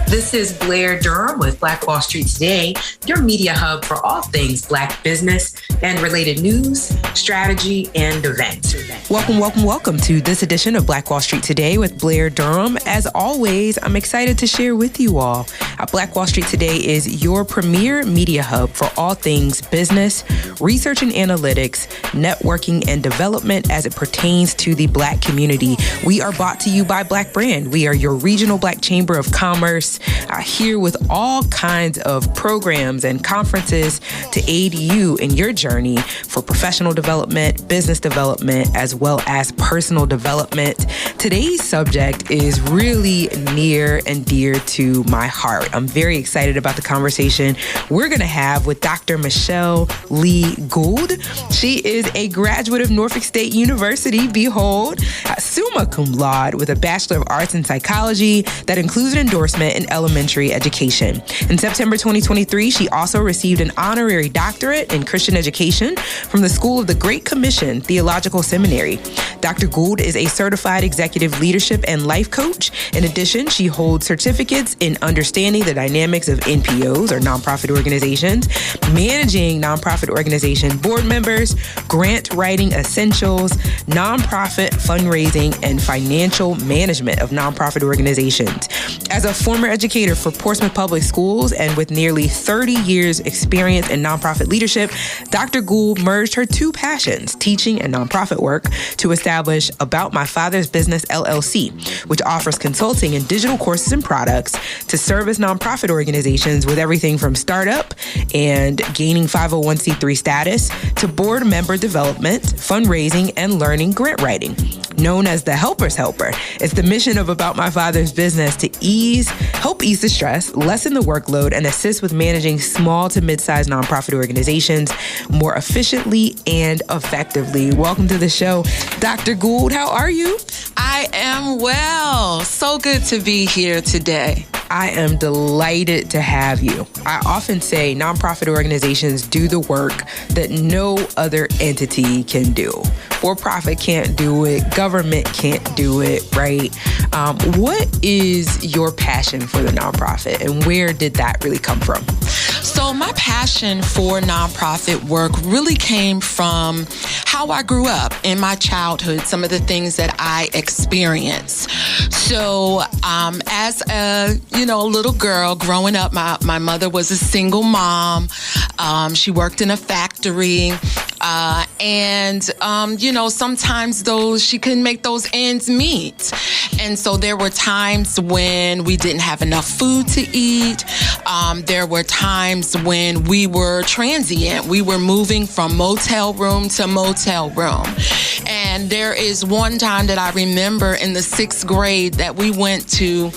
This is Blair Durham with Black Wall Street Today, your media hub for all things Black business and related news, strategy, and events. Welcome to this edition of Black Wall Street Today with Blair Durham. As always, I'm excited to share with you all. Black Wall Street Today is your premier media hub for all things business, research and analytics, networking, and development as it pertains to the Black community. We are brought to you by Black Brand. We are your regional Black Chamber of Commerce, here with all kinds of programs and conferences to aid you in your journey for professional development, business development, as well as personal development. Today's subject is really near and dear to my heart. I'm very excited about the conversation we're going to have with Dr. Michelle Lee Gould. She is a graduate of Norfolk State University, behold, summa cum laude with a Bachelor of Arts in Psychology that includes an endorsement in elementary education. In September 2023, she also received an honorary doctorate in Christian education from the School of the Great Commission Theological Seminary. Dr. Gould is a certified executive leadership and life coach. In addition, she holds certificates in understanding the dynamics of NPOs or nonprofit organizations, managing nonprofit organization board members, grant writing essentials, nonprofit fundraising, and financial management of nonprofit organizations. As a former educator for Portsmouth Public Schools and with nearly 30 years experience in nonprofit leadership, Dr. Gould merged her two passions, teaching and nonprofit work, to establish About My Father's Business, LLC, which offers consulting and digital courses and products to service nonprofit organizations with everything from startup and gaining 501c3 status to board member development, fundraising, and learning grant writing. Known as the Helper's Helper, it's the mission of About My Father's Business to help ease the stress, lessen the workload, and assist with managing small to mid-sized nonprofit organizations more efficiently and effectively. Welcome to the show, Dr. Gould. How are you? I am well. So good to be here today. I am delighted to have you. I often say nonprofit organizations do the work that no other entity can do. For-profit can't do it. Government can't do it, right? What is your passion for the nonprofit, and where did that really come from? So my passion for nonprofit work really came from how I grew up in my childhood, some of the things that I experienced. So as a little girl growing up, my mother was a single mom. She worked in a factory. Sometimes she couldn't make those ends meet. And so there were times when we didn't have enough food to eat. There were times when we were transient. We were moving from motel room to motel room. And there is one time that I remember in the 6th grade that we went to,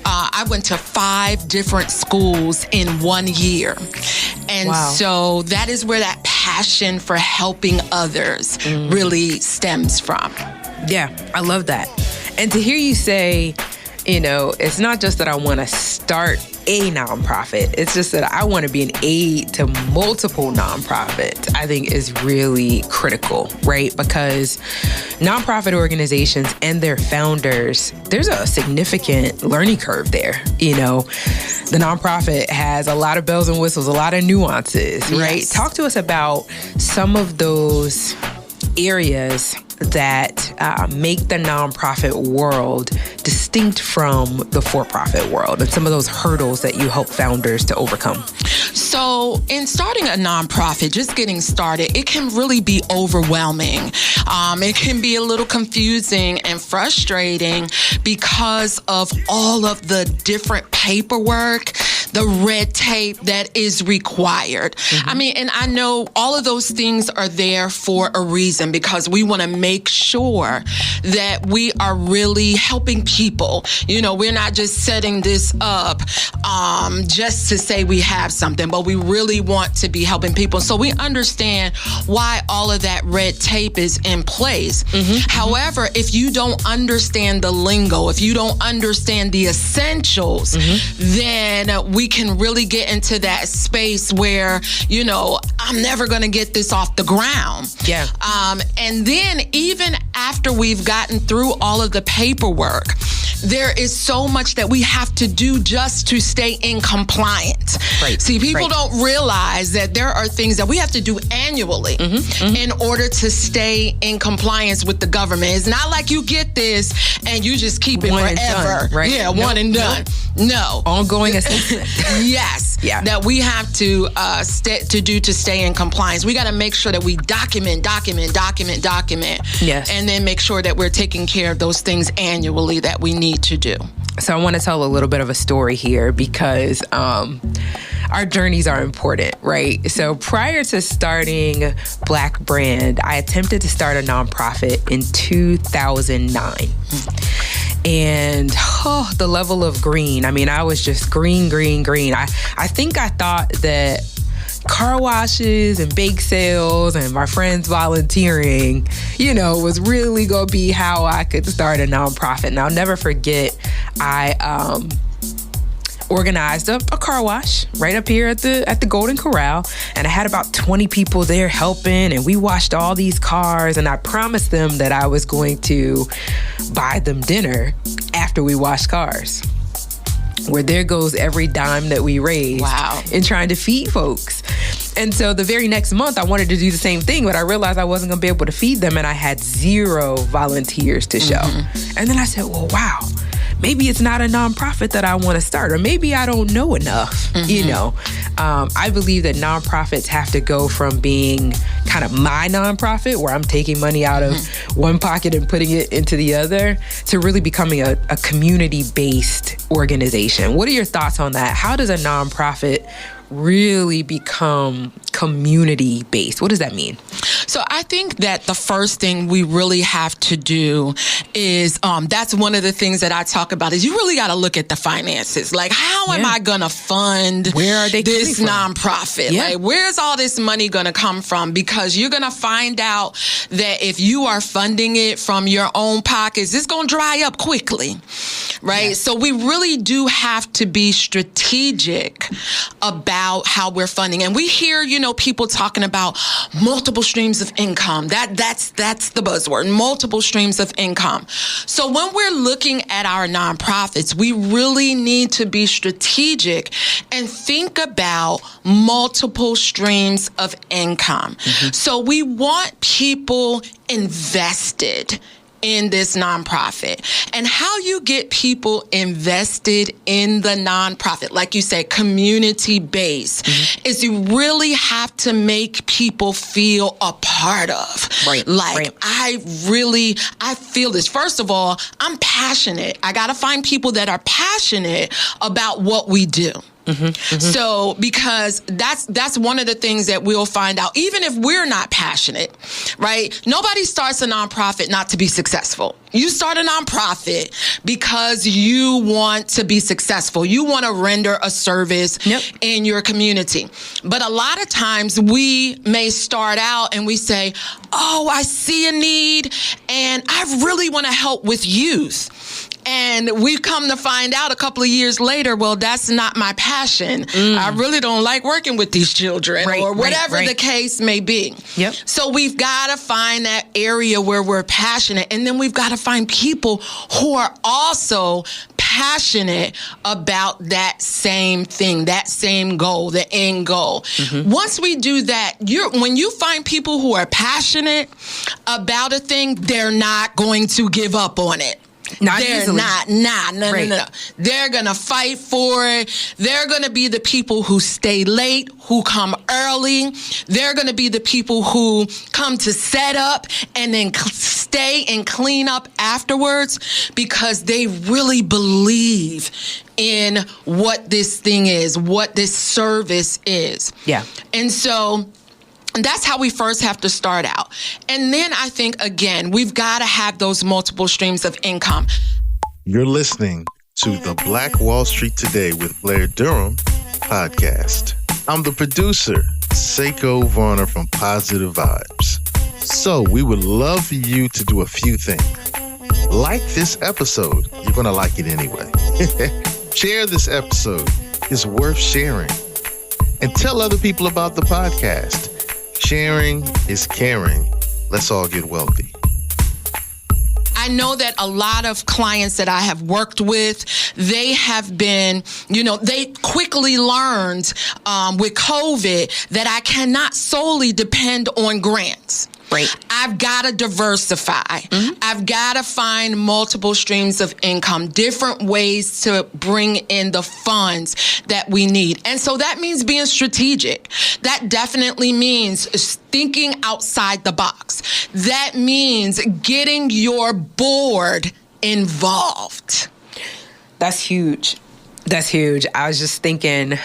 I went to 5 different schools in 1 year. And wow. So that is where that passion for helping others really stems from. Yeah, I love that. And to hear you say, it's not just that I want to start a nonprofit. It's just that I want to be an aid to multiple nonprofits, I think is really critical, right? Because nonprofit organizations and their founders, there's a significant learning curve there. The nonprofit has a lot of bells and whistles, a lot of nuances, right? Yes. Talk to us about some of those areas that make the nonprofit world distinct from the for-profit world, and some of those hurdles that you help founders to overcome. So in starting a nonprofit, just getting started, it can really be overwhelming. It can be a little confusing and frustrating because of all of the different paperwork, the red tape that is required. And I know all of those things are there for a reason, because we want to make sure that we are really helping people. We're not just setting this up just to say we have something, but we really want to be helping people. So we understand why all of that red tape is in place. However, if you don't understand the lingo, if you don't understand the essentials, then we can really get into that space where, I'm never going to get this off the ground. Yeah. And then even after we've gotten through all of the paperwork, there is so much that we have to do just to stay in compliance. Right. See, people don't realize that there are things that we have to do annually in order to stay in compliance with the government. It's not like you get this and you just keep it One and forever. done, right? Yeah, one and done. No. Ongoing assessment. Yes. Yeah. That we have to to stay in compliance. We got to make sure that we document. Yes. And then make sure that we're taking care of those things annually that we need to do. So I want to tell a little bit of a story here because our journeys are important, right? So prior to starting Black Brand, I attempted to start a nonprofit in 2009. And the level of green, I mean, I was just green. I think I thought that car washes and bake sales and my friends volunteering, was really going to be how I could start a nonprofit. And I'll never forget, I organized a car wash right up here at the Golden Corral, and I had about 20 people there helping, and we washed all these cars, and I promised them that I was going to buy them dinner after we washed cars. Where there goes every dime that we raised in trying to feed folks. And so the very next month, I wanted to do the same thing, but I realized I wasn't going to be able to feed them, and I had 0 volunteers to show. And then I said, well, wow, maybe it's not a nonprofit that I want to start, or maybe I don't know enough, I believe that nonprofits have to go from being kind of my nonprofit, where I'm taking money out of one pocket and putting it into the other, to really becoming a community-based organization. What are your thoughts on that? How does a nonprofit really become community-based? What does that mean? So I think that the first thing we really have to do is, that's one of the things that I talk about, is you really got to look at the finances. Like, how am I going to fund this nonprofit? Yeah. Like, where's all this money going to come from? Because you're going to find out that if you are funding it from your own pockets, it's going to dry up quickly, right? Yes. So we really do have to be strategic about how we're funding. And we hear, people talking about multiple streams of income. That's the buzzword, multiple streams of income. So when we're looking at our nonprofits, we really need to be strategic and think about multiple streams of income. So we want people invested in this nonprofit. And how you get people invested in the nonprofit, like you said, community-based, is you really have to make people feel a part of. I feel this. First of all, I'm passionate. I got to find people that are passionate about what we do. So, because that's one of the things that we'll find out, even if we're not passionate, right? Nobody starts a nonprofit not to be successful. You start a nonprofit because you want to be successful. You want to render a service in your community. But a lot of times we may start out and we say, oh, I see a need and I really want to help with youth. And we've come to find out a couple of years later, well, that's not my passion. I really don't like working with these children, or whatever the case may be. So we've got to find that area where we're passionate. And then we've got to find people who are also passionate about that same thing, that same goal, the end goal. Once we do that, when you find people who are passionate about a thing, they're not going to give up on it. No. They're going to fight for it. They're going to be the people who stay late, who come early. They're going to be the people who come to set up and then stay and clean up afterwards, because they really believe in what this thing is, what this service is. And so that's how we first have to start out. And then I think, again, we've got to have those multiple streams of income. You're listening to the Black Wall Street Today with Blair Durham podcast. I'm the producer, Seko Varner from Positive Vibes. So we would love for you to do a few things. Like this episode. You're going to like it anyway. Share this episode. It's worth sharing. And tell other people about the podcast. Sharing is caring. Let's all get wealthy. I I know that a lot of clients that I have worked with, they have been, they quickly learned with COVID that I cannot solely depend on grants. Right. I've got to diversify. I've got to find multiple streams of income, different ways to bring in the funds that we need. And so that means being strategic. That definitely means thinking outside the box. That means getting your board involved. That's huge. That's huge. I was just thinking,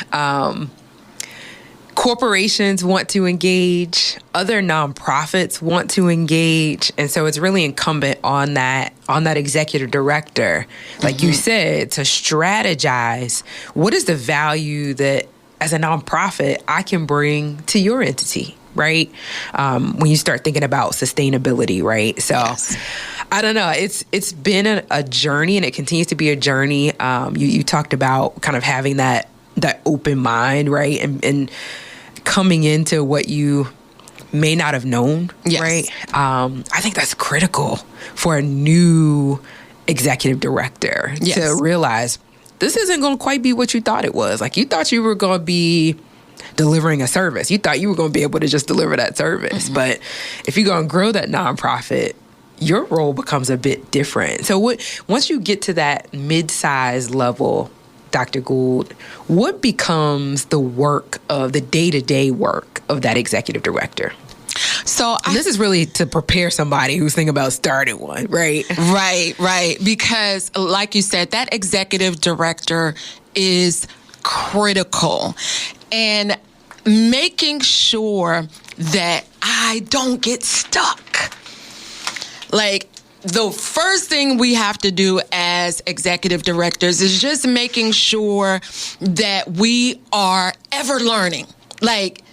corporations want to engage, other nonprofits want to engage, and so it's really incumbent on that executive director, like you said, to strategize what is the value that as a nonprofit I can bring to your entity, right? When you start thinking about sustainability, right? So yes. I don't know. It's been a journey, and it continues to be a journey. You talked about kind of having that open mind, right? And coming into what you may not have known, yes. Right? I think that's critical for a new executive director, yes. To realize this isn't going to quite be what you thought it was. Like, you thought you were going to be delivering a service. You thought you were going to be able to just deliver that service. Mm-hmm. But if you're going to grow that nonprofit, your role becomes a bit different. So once you get to that mid-size level, Dr. Gould, what becomes the work of the day-to-day work of that executive director? So this is really to prepare somebody who's thinking about starting one, right? Right. Because like you said, that executive director is critical. And making sure that I don't get stuck. Like, the first thing we have to do as executive directors is just making sure that we are ever learning. Like,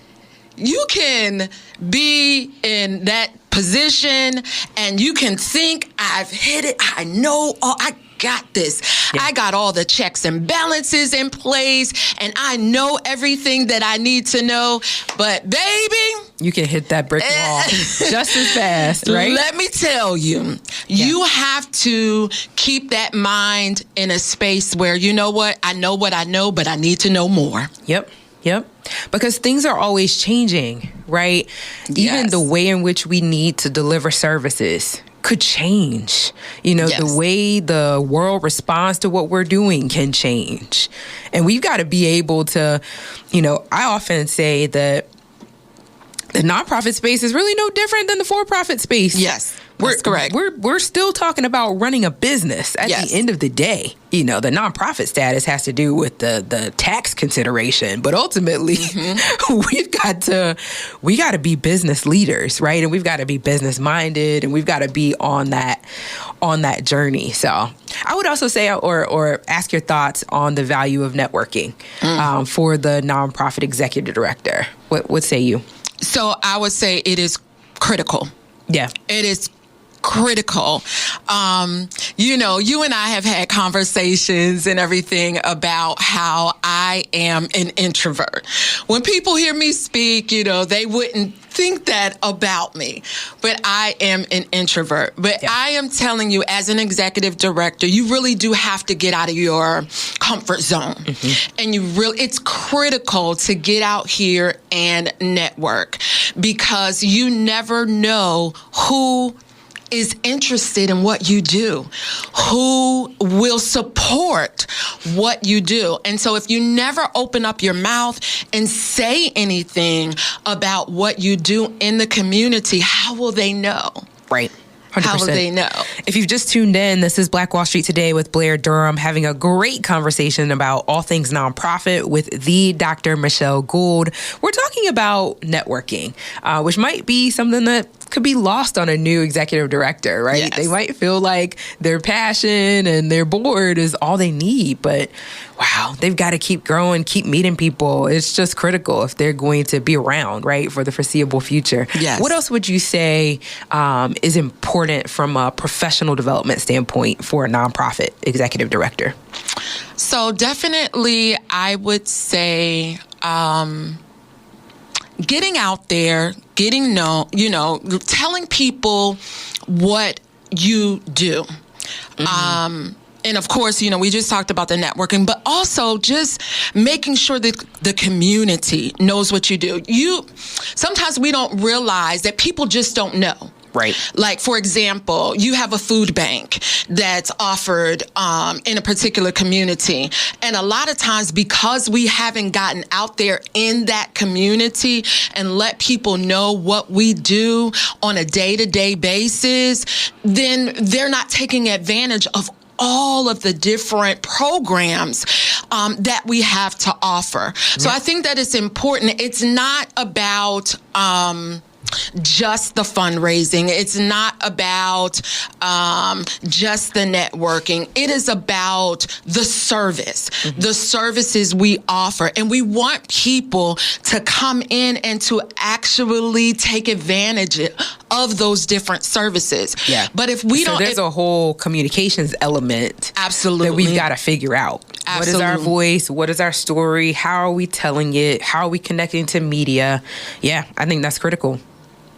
you can be in that position and you can think, I've hit it, I know, I got this. Yeah. I got all the checks and balances in place, and I know everything that I need to know. But baby, you can hit that brick wall just as fast, right? Let me tell you, you have to keep that mind in a space where, you know what I know, but I need to know more. Yep. Because things are always changing, right? Yes. Even the way in which we need to deliver services could change. Yes. The way the world responds to what we're doing can change. And we've got to be able to, I often say that the nonprofit space is really no different than the for-profit space. Yes. That's correct. We're still talking about running a business at the end of the day. The nonprofit status has to do with the tax consideration, but ultimately we got to be business leaders, right? And we've got to be business minded, and we've got to be on that journey. So I would also say, or ask your thoughts on the value of networking for the nonprofit executive director. What say you? So I would say it is critical. Yeah, it is critical. You and I have had conversations and everything about how I am an introvert. When people hear me speak, they wouldn't think that about me, but I am an introvert. But I am telling you, as an executive director, you really do have to get out of your comfort zone. Mm-hmm. And it's critical to get out here and network, because you never know who is interested in what you do, who will support what you do. And so if you never open up your mouth and say anything about what you do in the community, how will they know? Right. 100%. How will they know? If you've just tuned in, this is Black Wall Street Today with Blair Durham, having a great conversation about all things nonprofit with the Dr. Michelle Gould. We're talking about networking, which might be something that could be lost on a new executive director, right? Yes. They might feel like their passion and their board is all they need, but wow, they've got to keep growing, keep meeting people. It's just critical if they're going to be around, right, for the foreseeable future. Yes. What else would you say is important from a professional development standpoint for a nonprofit executive director? So definitely, I would say getting out there, getting known, telling people what you do. And of course, we just talked about the networking, but also just making sure that the community knows what you do. Sometimes we don't realize that people just don't know. Right. Like, for example, you have a food bank that's offered in a particular community. And a lot of times, because we haven't gotten out there in that community and let people know what we do on a day-to-day basis, then they're not taking advantage of all of the different programs that we have to offer. So I think that it's important. It's not about just the fundraising. It's not about just the networking. It is about the service, the services we offer. And we want people to come in and to actually take advantage of those different services. Yeah. But if we don't... there's a whole communications element. Absolutely. That we've got to figure out. Absolutely. What is our voice? What is our story? How are we telling it? How are we connecting to media? Yeah, I think that's critical.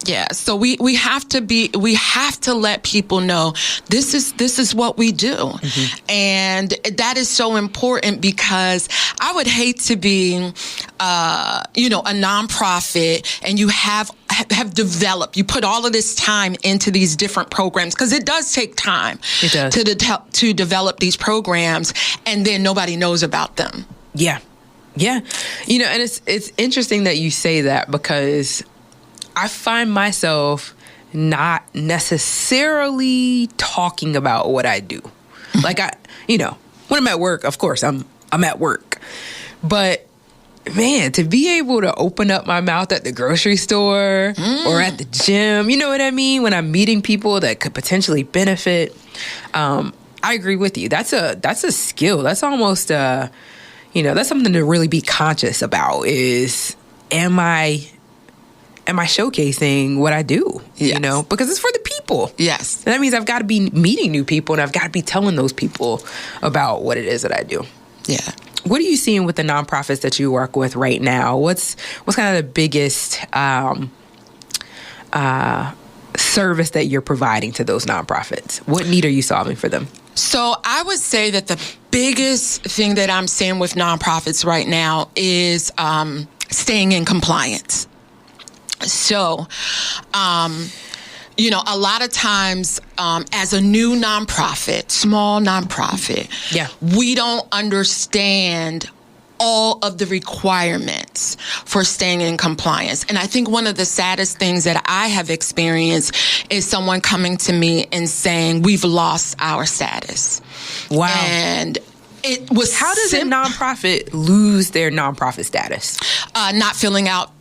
Yeah, so we have to let people know this is what we do. And that is so important, because I would hate to be a nonprofit and you have developed, you put all of this time into these different programs, because it does take time. It does. to develop these programs, and then nobody knows about them. Yeah. And it's interesting that you say that, because I find myself not necessarily talking about what I do. Like when I'm at work, of course I'm at work. But man, to be able to open up my mouth at the grocery store or at the gym, you know what I mean? When I'm meeting people that could potentially benefit, I agree with you. That's a skill. That's almost that's something to really be conscious about. Is am I showcasing what I do? Yes. Because it's for the people. Yes. And that means I've got to be meeting new people, and I've got to be telling those people about what it is that I do. Yeah. What are you seeing with the nonprofits that you work with right now? What's kind of the biggest service that you're providing to those nonprofits? What need are you solving for them? So I would say that the biggest thing that I'm seeing with nonprofits right now is staying in compliance. So, a lot of times, as a new nonprofit, small nonprofit, we don't understand all of the requirements for staying in compliance. And I think one of the saddest things that I have experienced is someone coming to me and saying, we've lost our status. Wow. And it was... How does a nonprofit lose their nonprofit status? Not filling out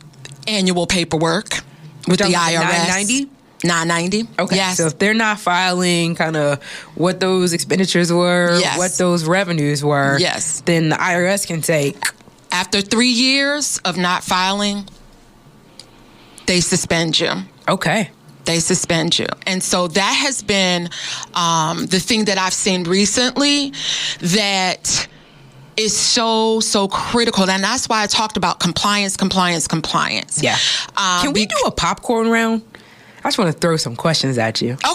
annual paperwork with the IRS. 990. Okay. Yes. So if they're not filing kind of what those expenditures were, what those revenues were, then the IRS can say, after 3 years of not filing, they suspend you. Okay. They suspend you. And so that has been the thing that I've seen recently that is so critical. And that's why I talked about compliance. Yeah. Can we do a popcorn round? I just want to throw some questions at you. Okay.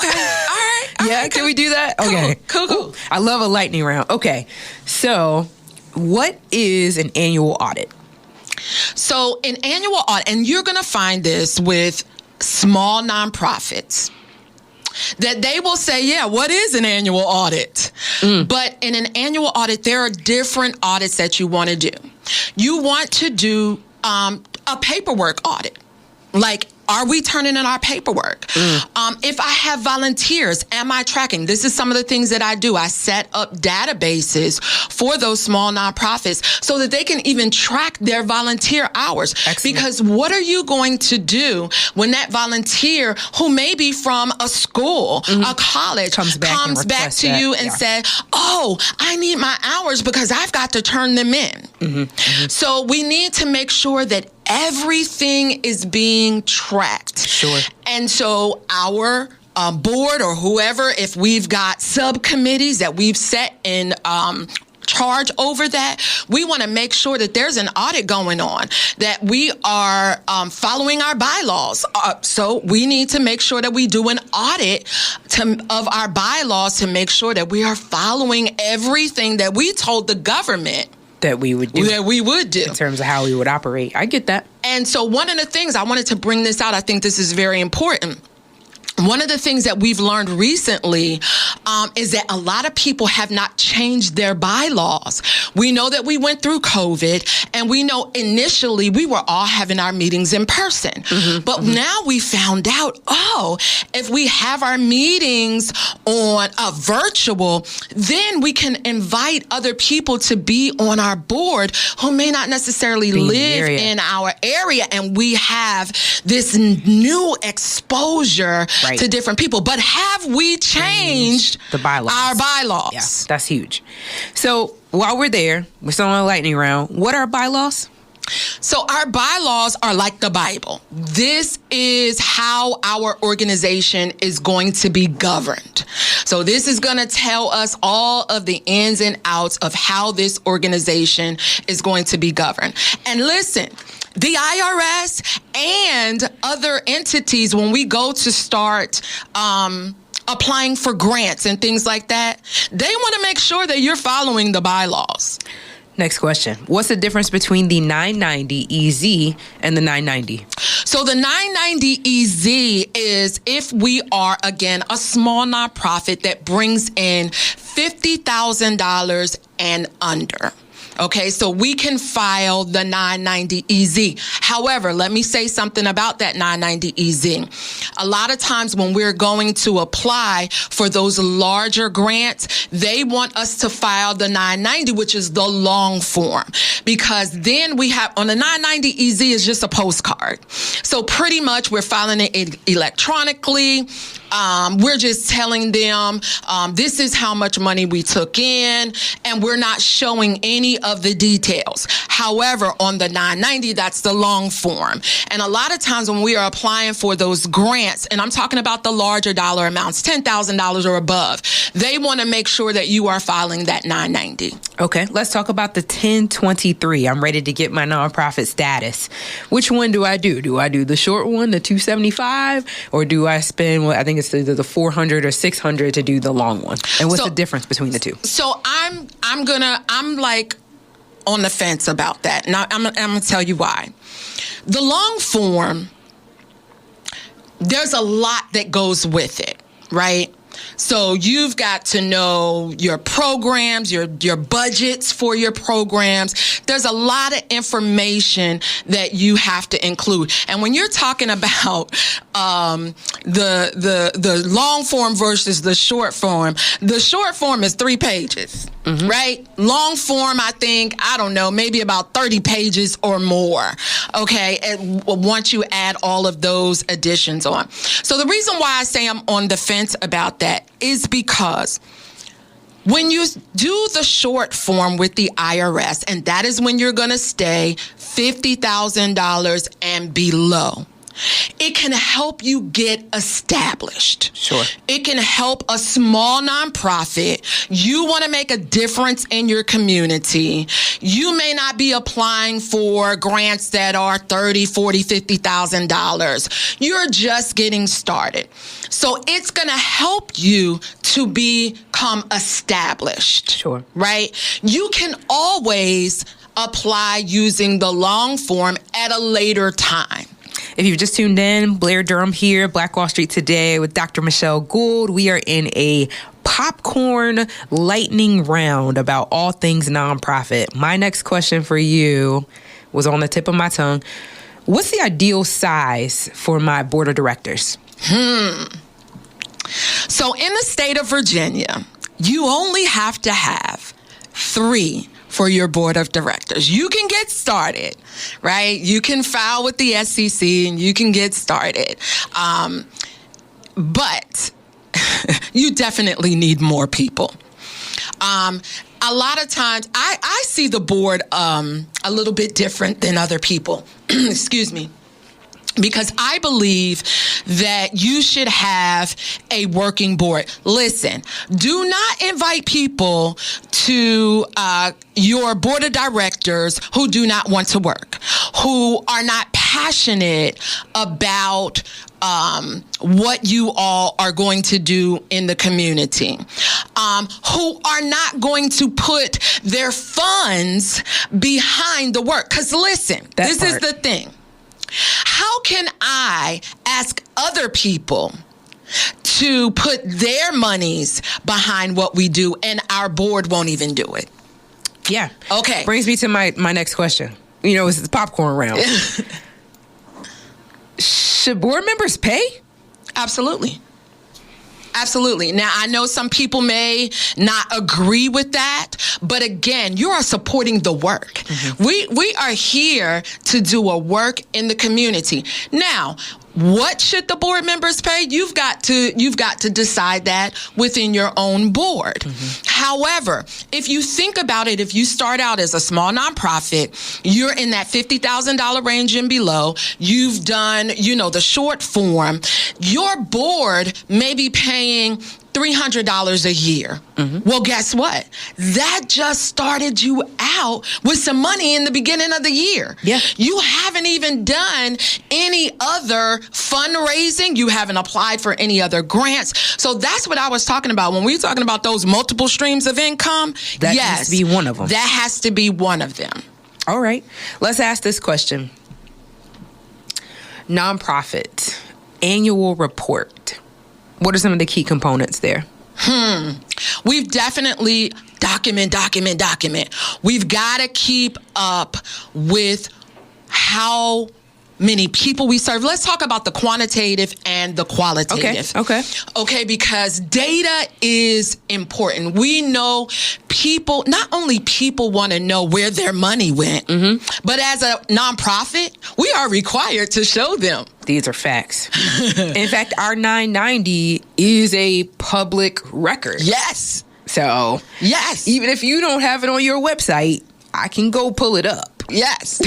All right. Can we do that? Okay. Cool. I love a lightning round. Okay. So what is an annual audit? So an annual audit, and you're going to find this with small nonprofits, that they will say, what is an annual audit? But in an annual audit, there are different audits that you want to do. You want to do a paperwork audit. Like, are we turning in our paperwork? If I have volunteers, am I tracking? This is some of the things that I do. I set up databases for those small nonprofits so that they can even track their volunteer hours. Excellent. Because what are you going to do when that volunteer, who may be from a school, a college, comes back to you and says, oh, I need my hours because I've got to turn them in. So we need to make sure that everything is being tracked. Sure. And so our board or whoever, if we've got subcommittees that we've set in charge over that, we want to make sure that there's an audit going on, that we are following our bylaws. So we need to make sure that we do an audit of our bylaws to make sure that we are following everything that we told the government that we would do. In terms of how we would operate. I get that. And so one of the things I wanted to bring this out, I think this is very important. One of the things that we've learned recently is that a lot of people have not changed their bylaws. We know that we went through COVID, and we know initially we were all having our meetings in person. But now we found out, if we have our meetings on a virtual, then we can invite other people to be on our board who may not necessarily live in our area. And we have this new exposure to different people. But have we changed the bylaws? Our bylaws? Yeah, that's huge. So while we're there, we're still on a lightning round. What are bylaws? So our bylaws are like the Bible. This is how our organization is going to be governed. So this is going to tell us all of the ins and outs of how this organization is going to be governed. And listen, the IRS and other entities, when we go to start applying for grants and things like that, they want to make sure that you're following the bylaws. Next question. What's the difference between the 990 EZ and the 990? So the 990 EZ is if we are, again, a small nonprofit that brings in $50,000 and under. Okay, so we can file the 990 EZ. However, let me say something about that 990 EZ. A lot of times when we're going to apply for those larger grants, they want us to file the 990, which is the long form, because then we have, on the 990 EZ is just a postcard. So pretty much we're filing it electronically. We're just telling them this is how much money we took in, and we're not showing any of the details. However, on the 990, that's the long form. And a lot of times when we are applying for those grants, and I'm talking about the larger dollar amounts, $10,000 or above, they want to make sure that you are filing that 990. Okay, let's talk about the 1023. I'm ready to get my nonprofit status. Which one do I do? Do I do the short one, the 275, or do I spend, I think it's either the 400 or 600 to do the long one? And what's the difference between the two? So I'm like on the fence about that. Now I'm gonna tell you why. The long form, there's a lot that goes with it, right? So you've got to know your programs, your budgets for your programs. There's a lot of information that you have to include. And when you're talking about the long form versus the short form is 3 pages, right? Long form, I think, I don't know, maybe about 30 pages or more, okay? And once you add all of those additions on. So the reason why I say I'm on the fence about that is because when you do the short form with the IRS, and that is when you're going to stay $50,000 and below, it can help you get established. Sure. It can help a small nonprofit. You want to make a difference in your community. You may not be applying for grants that are $30,000, $40,000, $50,000. You're just getting started. So it's going to help you to become established. Sure. Right? You can always apply using the long form at a later time. If you've just tuned in, Blair Durham here, Black Wall Street Today with Dr. Michelle Gould. We are in a popcorn lightning round about all things nonprofit. My next question for you was on the tip of my tongue. What's the ideal size for my board of directors? So in the state of Virginia, you only have to have 3 for your board of directors. You can get started, right? You can file with the SEC and you can get started. But you definitely need more people. A lot of times, I see the board a little bit different than other people. Excuse me. because I believe that you should have a working board. Listen, do not invite people to your board of directors who do not want to work, who are not passionate about what you all are going to do in the community, who are not going to put their funds behind the work. Because listen, this is the thing. How can I ask other people to put their monies behind what we do and our board won't even do it? Yeah. Okay. Brings me to my next question. It's the popcorn round. Should board members pay? Absolutely. Absolutely. Now, I know some people may not agree with that, but again, you are supporting the work. Mm-hmm. We are here to do a work in the community. Now, what should the board members pay? You've got to decide that within your own board. Mm-hmm. However, if you think about it, if you start out as a small nonprofit, you're in that $50,000 range and below, you've done, the short form, your board may be paying $300 a year. Mm-hmm. Well, guess what? That just started you out with some money in the beginning of the year. Yeah. You haven't even done any other fundraising. You haven't applied for any other grants. So that's what I was talking about. When we were talking about those multiple streams of income, that has to be one of them. That has to be one of them. All right. Let's ask this question. Nonprofit annual report. What are some of the key components there? We've definitely document. We've got to keep up with how many people we serve. Let's talk about the quantitative and the qualitative. Okay, because data is important. We know people, not only people want to know where their money went, but as a nonprofit, we are required to show them. These are facts. In fact, our 990 is a public record. Yes. So, yes. Even if you don't have it on your website, I can go pull it up. Yes.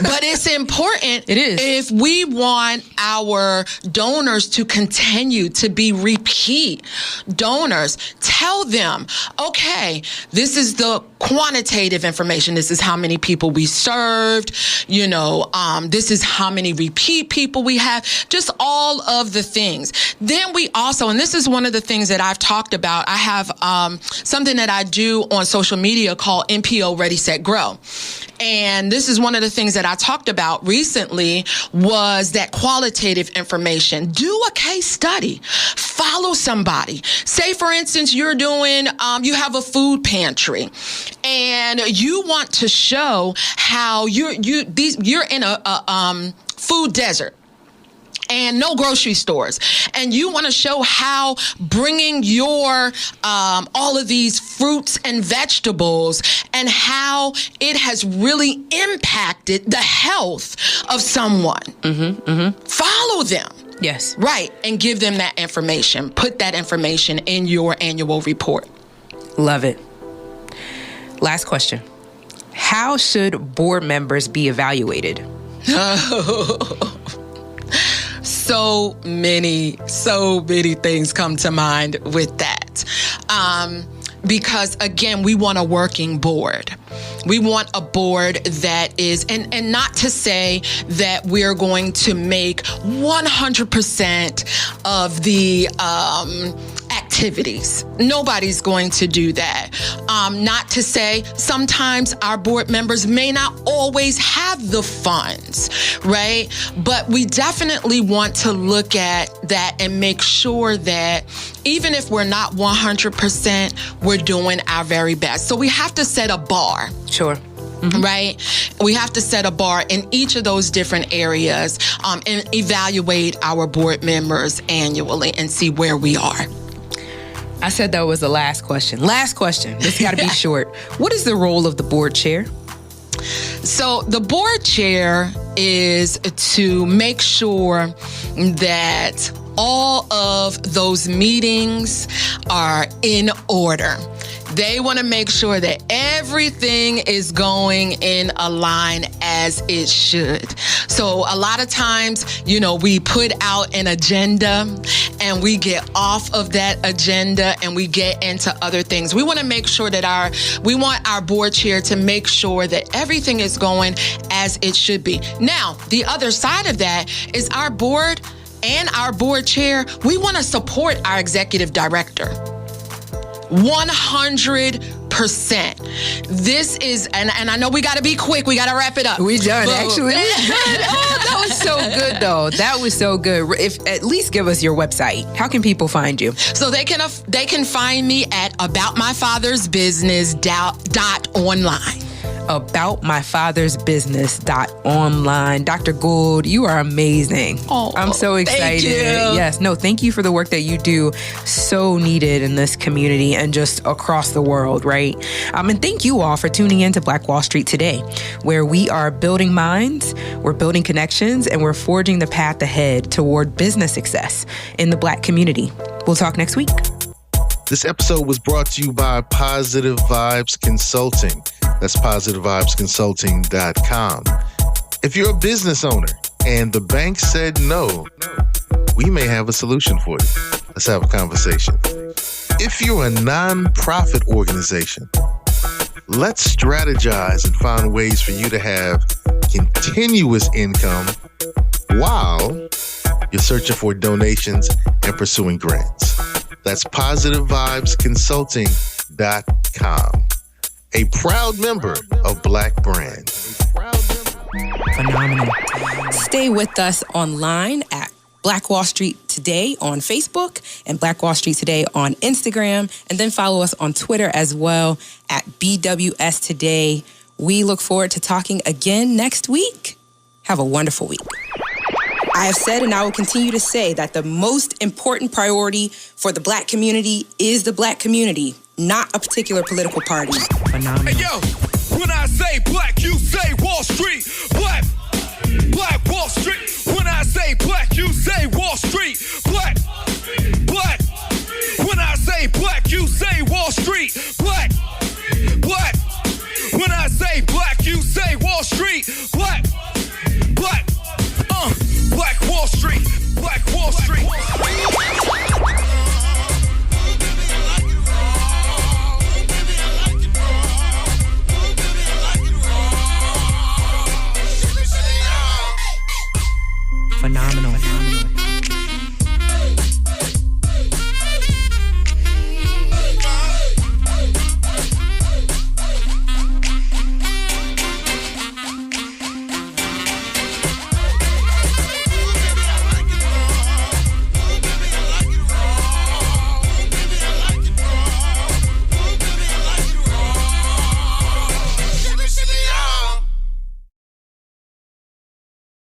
But it's important. It is. If we want our donors to continue to be repeat donors, tell them, okay, this is the quantitative information. This is how many people we served. This is how many repeat people we have. Just all of the things. Then we also, and this is one of the things that I've talked about, I have something that I do on social media called NPO Ready, Set, Grow. And this is one of the things that I talked about recently was that qualitative information. Do a case study. Follow somebody. Say, for instance, you're doing, you have a food pantry and you want to show how you're in a food desert. And no grocery stores. And you want to show how bringing your all of these fruits and vegetables and how it has really impacted the health of someone. Follow them. Yes. Right. And give them that information. Put that information in your annual report. Love it. Last question. How should board members be evaluated? So many things come to mind with that. Because again, we want a working board. We want a board that is, and not to say that we're going to make 100% of the activities. Nobody's going to do that. Not to say sometimes our board members may not always have the funds, right? But we definitely want to look at that and make sure that even if we're not 100%, we're doing our very best. So we have to set a bar. Sure. Right? We have to set a bar in each of those different areas and evaluate our board members annually and see where we are. I said that was the last question. Last question. This got to be short. What is the role of the board chair? So the board chair is to make sure that all of those meetings are in order, They want to make sure that everything is going in a line as it should. So a lot of times, we put out an agenda and we get off of that agenda and we get into other things. We want to make sure that we want our board chair to make sure that everything is going as it should be. Now, the other side of that is our board and our board chair, we want to support our executive director. 100%. This is, and I know we got to be quick. We got to wrap it up. We done, actually. That was so good, though. That was so good. If at least give us your website. How can people find you? So they can find me at aboutmyfathersbusiness.online. aboutmyfathersbusiness.online. Dr. Gould, you are amazing. Oh, I'm so excited. Thank you. Yes, no, thank you for the work that you do. So needed in this community and just across the world, right? And thank you all for tuning in to Black Wall Street today, where we are building minds, we're building connections, and we're forging the path ahead toward business success in the Black community. We'll talk next week. This episode was brought to you by Positive Vibes Consulting. That's positivevibesconsulting.com. If you're a business owner and the bank said no, we may have a solution for you. Let's have a conversation. If you're a nonprofit organization, let's strategize and find ways for you to have continuous income while you're searching for donations and pursuing grants. That's positivevibesconsulting.com. A proud member of Black Brand. Phenomenal. Stay with us online at Black Wall Street Today on Facebook and Black Wall Street Today on Instagram. And then follow us on Twitter as well at BWST Today. We look forward to talking again next week. Have a wonderful week. I have said and I will continue to say that the most important priority for the Black community is the Black community, not a particular political party. Phenomenal. Hey, yo, when I say black, you say